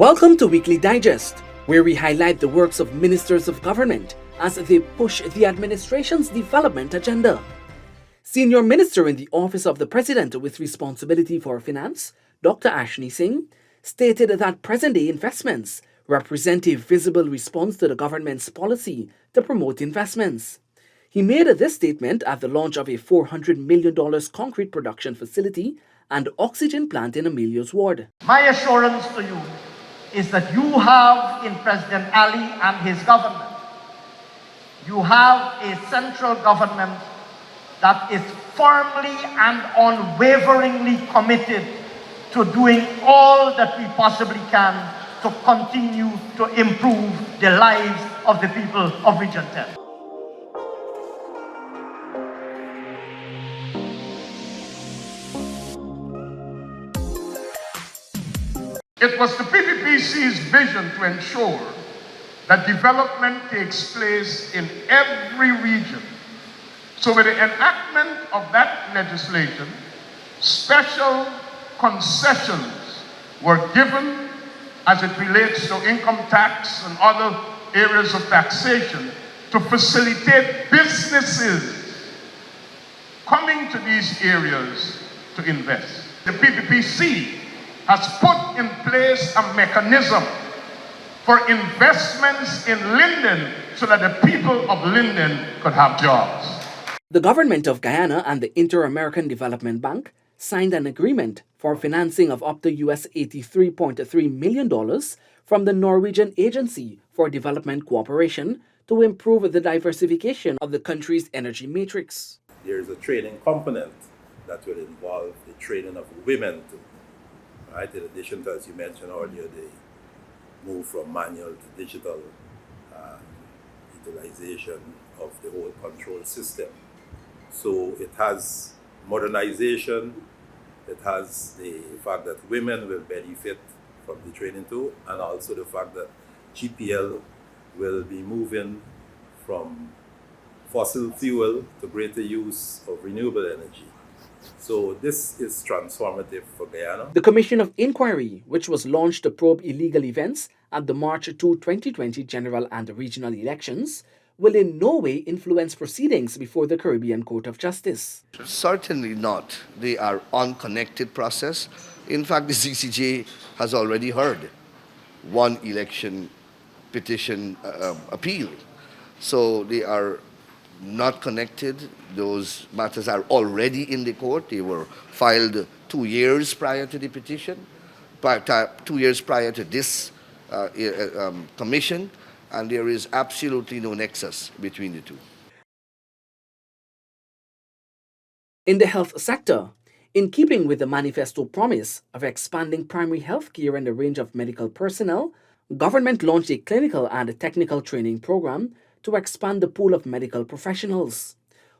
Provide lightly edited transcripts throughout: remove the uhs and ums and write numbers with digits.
Welcome to Weekly Digest, where we highlight the works of ministers of government as they push the administration's development agenda. Senior Minister in the Office of the President with responsibility for finance, Dr. Ashni Singh, stated that present-day investments represent a visible response to the government's policy to promote investments. He made this statement at the launch of a $400 million concrete production facility and oxygen plant in Emilio's ward. My assurance to you is that you have in President Ali and his government, you have a central government that is firmly and unwaveringly committed to doing all that we possibly can to continue to improve the lives of the people of Region 10. It was the PPPC's vision to ensure that development takes place in every region. So with the enactment of that legislation, special concessions were given as it relates to income tax and other areas of taxation to facilitate businesses coming to these areas to invest. The PPPC has put in place a mechanism for investments in Linden so that the people of Linden could have jobs. The government of Guyana and the Inter-American Development Bank signed an agreement for financing of up to US $83.3 million from the Norwegian Agency for Development Cooperation to improve the diversification of the country's energy matrix. There is a training component that will involve the training of women too. Right? In addition to, as you mentioned earlier, the move from manual to digital utilization of the whole control system. So it has modernization, it has the fact that women will benefit from the training too, and also the fact that GPL will be moving from fossil fuel to greater use of renewable energy. So this is transformative for Guyana. The Commission of Inquiry, which was launched to probe illegal events at the March 2, 2020 general and regional elections, will in no way influence proceedings before the Caribbean Court of Justice. Certainly not. They are unconnected process. In fact, the CCJ has already heard one election petition appeal. So they are not connected. Those matters are already in the court. They were filed 2 years prior to the petition, 2 years prior to this commission, and there is absolutely no nexus between the two. In the health sector, in keeping with the manifesto promise of expanding primary health care and the range of medical personnel, government launched a clinical and technical training program to expand the pool of medical professionals.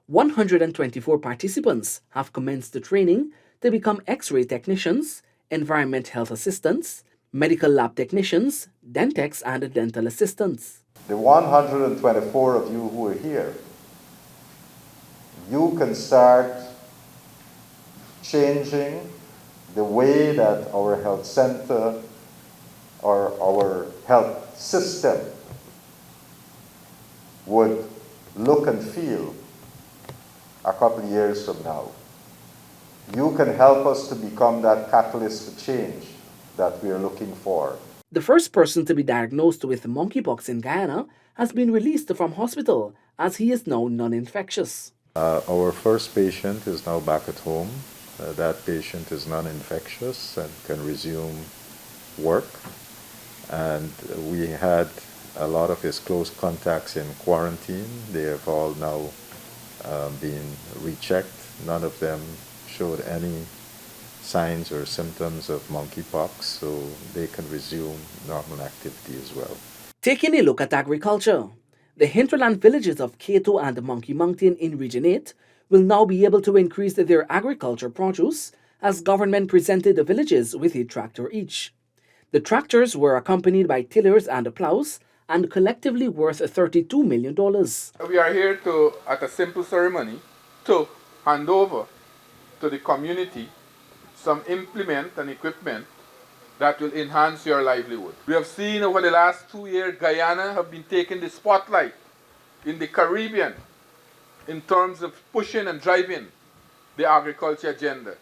124 participants have commenced the training to become X-ray technicians, environment health assistants, medical lab technicians, dentechs, and dental assistants. The 124 of you who are here, you can start changing the way that our health center or our health system would look and feel a couple of years from now. You can help us to become that catalyst for change that we are looking for. The first person to be diagnosed with monkeypox in Guyana has been released from hospital as he is now non-infectious. Our first patient is now back at home. That patient is non-infectious and can resume work. And we had a lot of his close contacts in quarantine. They have all now been rechecked. None of them showed any signs or symptoms of monkeypox, so they can resume normal activity as well. Taking a look at agriculture, the hinterland villages of Kato and Monkey Mountain in Region 8 will now be able to increase their agriculture produce as government presented the villages with a tractor each. The tractors were accompanied by tillers and plows and collectively worth $32 million. We are here to, at a simple ceremony, to hand over to the community some implement and equipment that will enhance your livelihood. We have seen over the last 2 years, Guyana have been taking the spotlight in the Caribbean in terms of pushing and driving the agriculture agenda.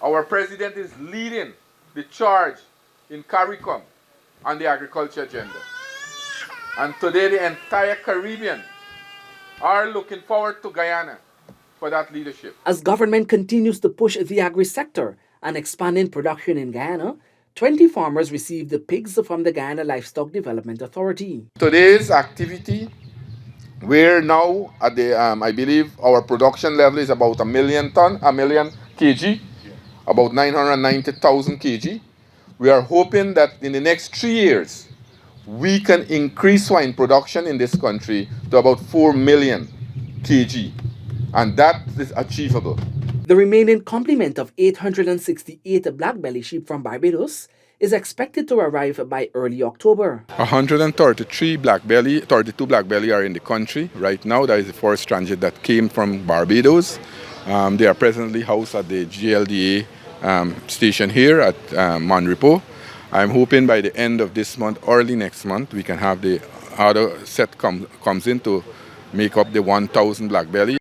Our president is leading the charge in CARICOM on the agriculture agenda. And today the entire Caribbean are looking forward to Guyana for that leadership. As government continues to push the agri-sector and expanding production in Guyana, 20 farmers received the pigs from the Guyana Livestock Development Authority. Today's activity, we're now at the, I believe our production level is about a million kg, about 990,000 kg. We are hoping that in the next 3 years, we can increase swine production in this country to about 4 million kg, and that is achievable. The remaining complement of 868 black belly sheep from Barbados is expected to arrive by early October. 132 black belly are in the country right now. That is the first transit that came from Barbados. They are presently housed at the GLDA station here at Monrepo. I'm hoping by the end of this month, early next month, we can have the other set comes in to make up the 1,000 black belly.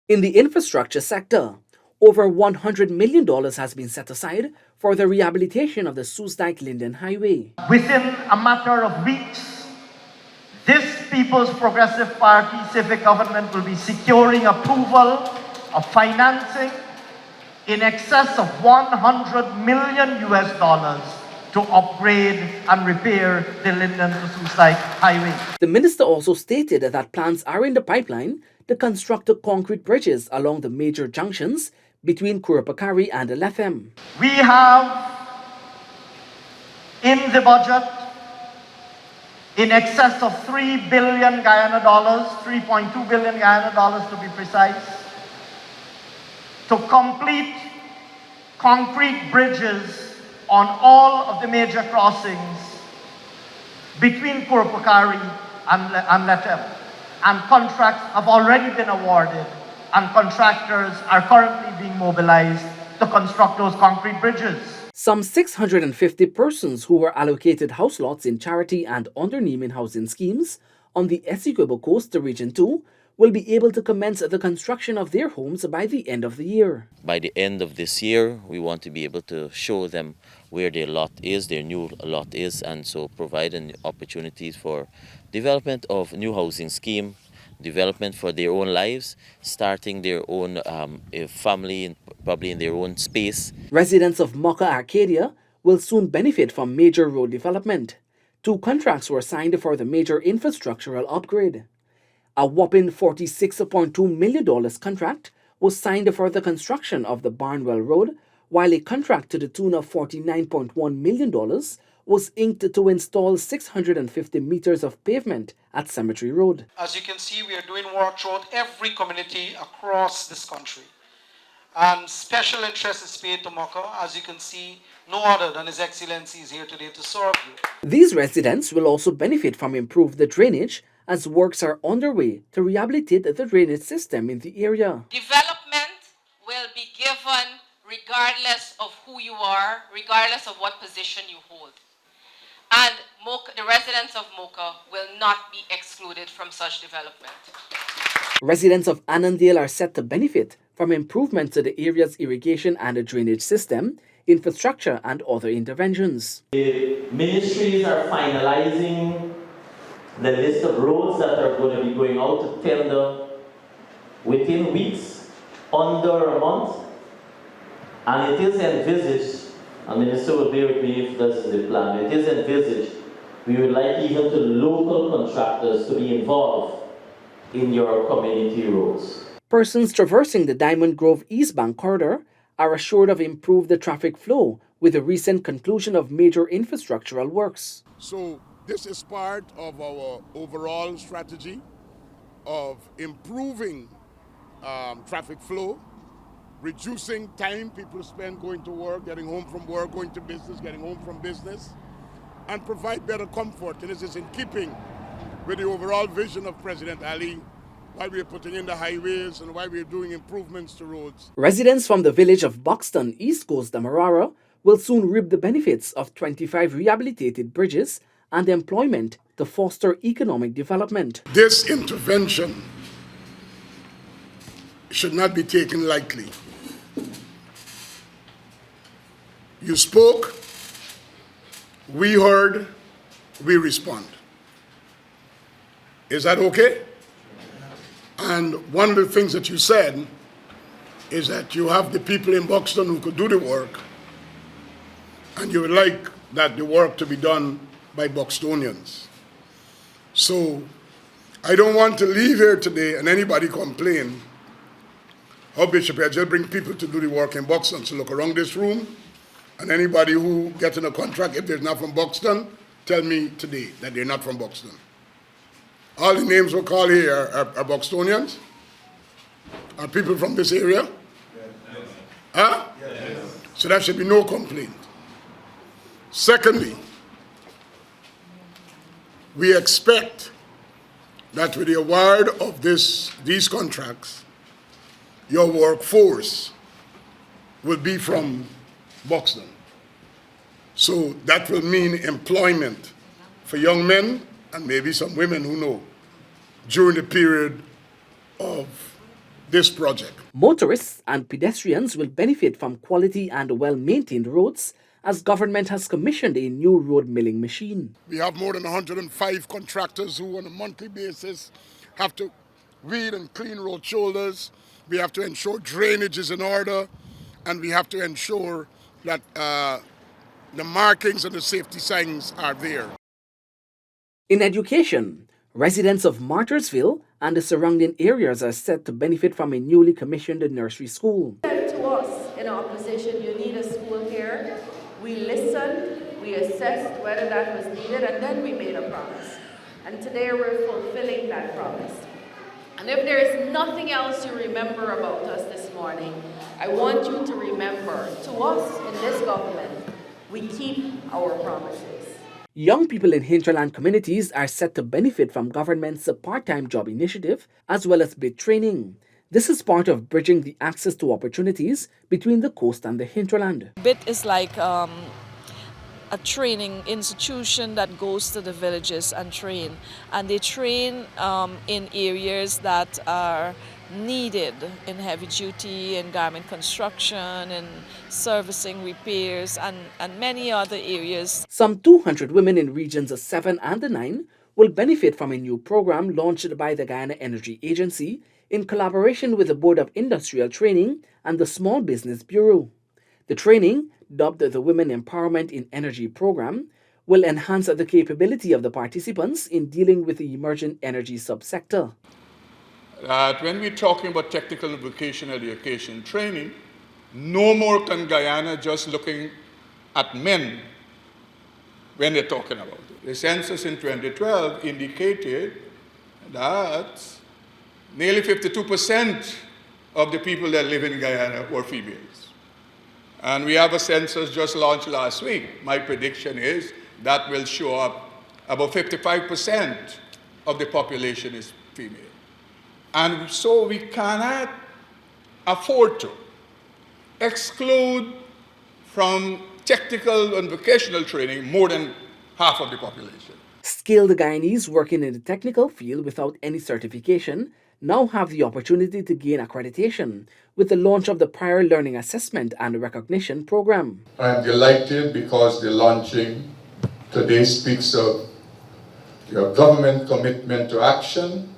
In the infrastructure sector, over $100 million has been set aside for the rehabilitation of the Soesdijk-Linden Highway. Within a matter of weeks, this People's Progressive Party civic government will be securing approval of financing in excess of $100 million to upgrade and repair the Linden to Soesdijk Highway. The minister also stated that plans are in the pipeline to construct concrete bridges along the major junctions between Kurupakari and Lethem. We have in the budget in excess of 3 billion Guyana dollars, 3.2 billion Guyana dollars to be precise, to complete concrete bridges on all of the major crossings between Kurupakari and Lethem. And contracts have already been awarded, and contractors are currently being mobilized to construct those concrete bridges. Some 650 persons who were allocated house lots in charity and underneaming housing schemes on the Essequibo Coast to Region 2 will be able to commence the construction of their homes by the end of the year. By the end of this year, we want to be able to show them where their lot is, their new lot is, and so provide opportunities for development of new housing scheme, development for their own lives, starting their own family, probably in their own space. Residents of Mocha Arcadia will soon benefit from major road development. 2 contracts were signed for the major infrastructural upgrade. A whopping $46.2 million contract was signed for the construction of the Barnwell Road, while a contract to the tune of $49.1 million was inked to install 650 meters of pavement at Cemetery Road. As you can see, we are doing work throughout every community across this country. And special interest is paid to Mocha. As you can see, no other than His Excellency is here today to serve you. These residents will also benefit from improved drainage as works are underway to rehabilitate the drainage system in the area. Development will be given regardless of who you are, regardless of what position you hold. And the residents of Mocha will not be excluded from such development. Residents of Annandale are set to benefit from improvements to the area's irrigation and drainage system, infrastructure, and other interventions. The ministries are finalizing the list of roads that are going to be going out to tender within weeks, under a month, and it is envisaged, and the minister will bear with me if this is the plan, it is envisaged we would like even to local contractors to be involved in your community roads. Persons traversing the Diamond Grove East Bank corridor are assured of improved traffic flow with the recent conclusion of major infrastructural works. So this is part of our overall strategy of improving traffic flow, reducing time people spend going to work, getting home from work, going to business, getting home from business, and provide better comfort. And this is in keeping with the overall vision of President Ali while we're putting in the highways and while we're doing improvements to roads. Residents from the village of Buxton, East Coast Demerara, will soon reap the benefits of 25 rehabilitated bridges and employment to foster economic development. This intervention should not be taken lightly. You spoke, we heard, we respond. Is that okay? And one of the things that you said is that you have the people in Buxton who could do the work, and you would like that the work to be done by Buxtonians. So I don't want to leave here today and anybody complain, oh Bishop, I just bring people to do the work in Buxton. So look around this room, and anybody who gets in a contract, if they're not from Buxton, tell me today that they're not from Buxton. All the names we call here are Buxtonians? Are people from this area? Yes. Huh? Yes. So there should be no complaint. Secondly, we expect that with the award of these contracts, your workforce will be from Buxton. So that will mean employment for young men and maybe some women who know during the period of this project. Motorists and pedestrians will benefit from quality and well-maintained roads as government has commissioned a new road milling machine. We have more than 105 contractors who on a monthly basis have to weed and clean road shoulders. We have to ensure drainage is in order, and we have to ensure that the markings and the safety signs are there. In education, residents of Martyrsville and the surrounding areas are set to benefit from a newly commissioned nursery school. To us in opposition, you need a school here. We listened, we assessed whether that was needed, and then we made a promise. And today we're fulfilling that promise. And if there is nothing else you remember about us this morning, I want you to remember, to us in this government, we keep our promises. Young people in hinterland communities are set to benefit from government's part-time job initiative as well as BIT training. This is part of bridging the access to opportunities between the coast and the hinterland. BIT is like a training institution that goes to the villages and train. And they train in areas that are needed in heavy duty, in garment construction, and servicing, repairs, and many other areas. Some 200 women in regions 7 and 9 will benefit from a new program launched by the Guyana Energy Agency in collaboration with the Board of Industrial Training and the Small Business Bureau. The training, dubbed the Women Empowerment in Energy Program, will enhance the capability of the participants in dealing with the emerging energy subsector. When we're talking about technical and vocational education training, no more can Guyana just looking at men when they're talking about it. The census in 2012 indicated that nearly 52% of the people that live in Guyana were females. And we have a census just launched last week. My prediction is that will show up about 55% of the population is female. And so we cannot afford to exclude from technical and vocational training more than half of the population. Skilled Guyanese working in the technical field without any certification now have the opportunity to gain accreditation with the launch of the Prior Learning Assessment and Recognition Program. I'm delighted because the launching today speaks of your government commitment to action,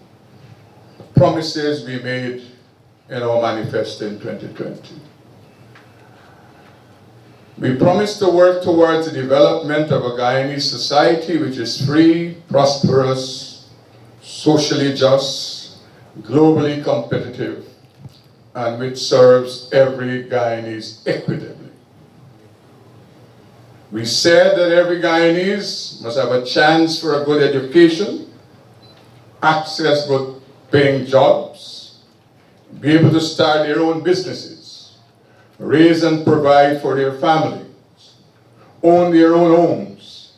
promises we made in our manifesto in 2020. We promised to work towards the development of a Guyanese society which is free, prosperous, socially just, globally competitive, and which serves every Guyanese equitably. We said that every Guyanese must have a chance for a good education, access good paying jobs, be able to start their own businesses, raise and provide for their families, own their own homes,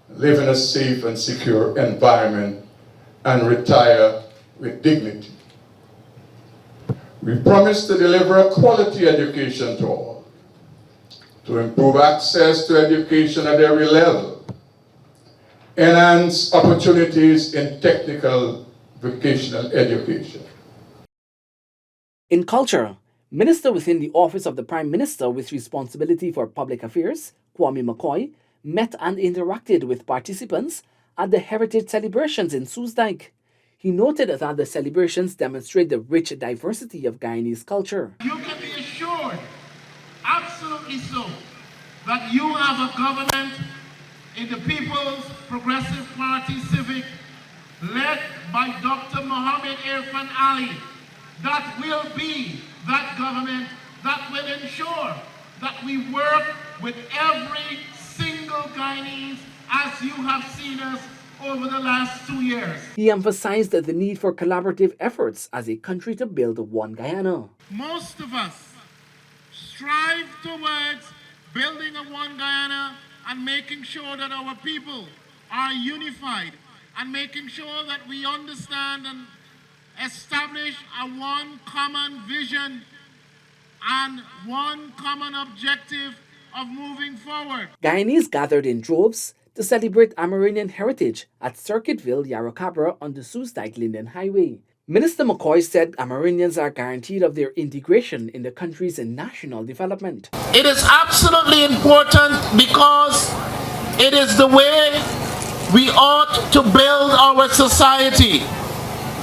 live in a safe and secure environment, and retire with dignity. We promise to deliver a quality education to all, to improve access to education at every level, enhance opportunities in technical vocational education. In culture, Minister within the Office of the Prime Minister with responsibility for public affairs, Kwame McCoy, met and interacted with participants at the heritage celebrations in Soesdijk. He noted that the celebrations demonstrate the rich diversity of Guyanese culture. You can be assured, absolutely so, that you have a government in the People's Progressive Party Civic, led by Dr. Mohammed Irfan Ali, that will be that government that will ensure that we work with every single Guyanese as you have seen us over the last 2 years. He emphasized the need for collaborative efforts as a country to build one Guyana. Most of us strive towards building a one Guyana and making sure that our people are unified and making sure that we understand and establish a one common vision and one common objective of moving forward. Guyanese gathered in droves to celebrate Amerindian heritage at Circuitville, Yarracabra on the Soesdijk-Linden Highway. Minister McCoy said Amerindians are guaranteed of their integration in the country's national development. It is absolutely important because it is the way we ought to build our society.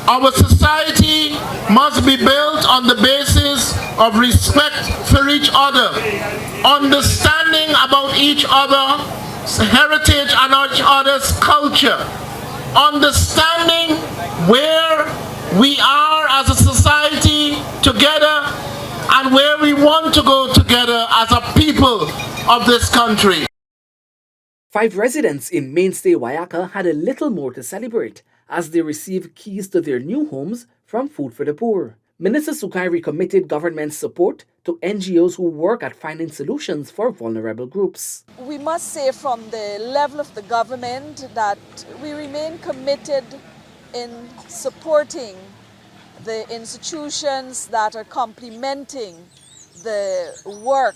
Our society must be built on the basis of respect for each other, understanding about each other's heritage and each other's culture, understanding where we are as a society together and where we want to go together as a people of this country. 5 residents in mainstay Wayaka had a little more to celebrate as they received keys to their new homes from Food for the Poor. Minister Sukairi committed government support to NGOs who work at finding solutions for vulnerable groups. We must say from the level of the government that we remain committed in supporting the institutions that are complementing the work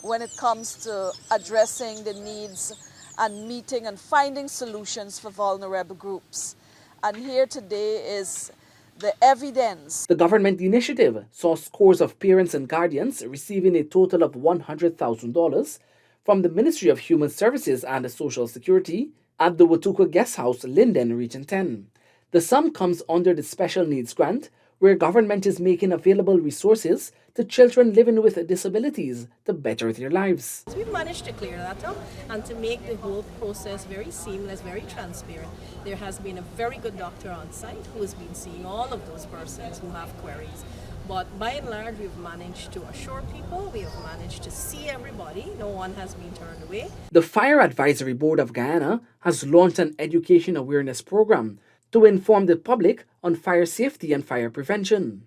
when it comes to addressing the needs and meeting and finding solutions for vulnerable groups. And here today is the evidence. The government initiative saw scores of parents and guardians receiving a total of $100,000 from the Ministry of Human Services and Social Security at the Watuka Guest House, Linden, Region 10. The sum comes under the Special Needs Grant, where government is making available resources to children living with disabilities to better their lives. We've managed to clear that up and to make the whole process very seamless, very transparent. There has been a very good doctor on site who has been seeing all of those persons who have queries. But by and large, we've managed to assure people, we have managed to see everybody, no one has been turned away. The Fire Advisory Board of Guyana has launched an education awareness program to inform the public on fire safety and fire prevention.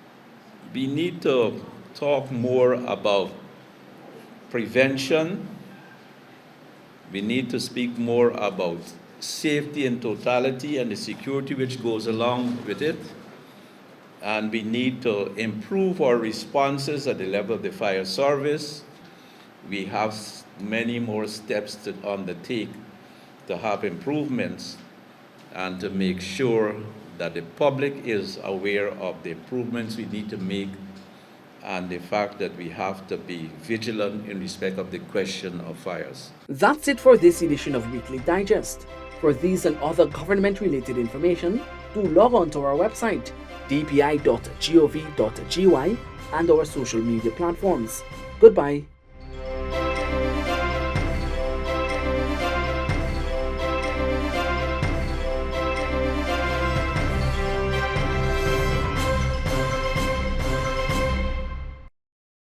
We need to talk more about prevention. We need to speak more about safety in totality and the security which goes along with it. And we need to improve our responses at the level of the fire service. We have many more steps to undertake to have improvements and to make sure that the public is aware of the improvements we need to make and the fact that we have to be vigilant in respect of the question of fires. That's it for this edition of Weekly Digest. For these and other government-related information, do log on to our website, dpi.gov.gy, and our social media platforms. Goodbye.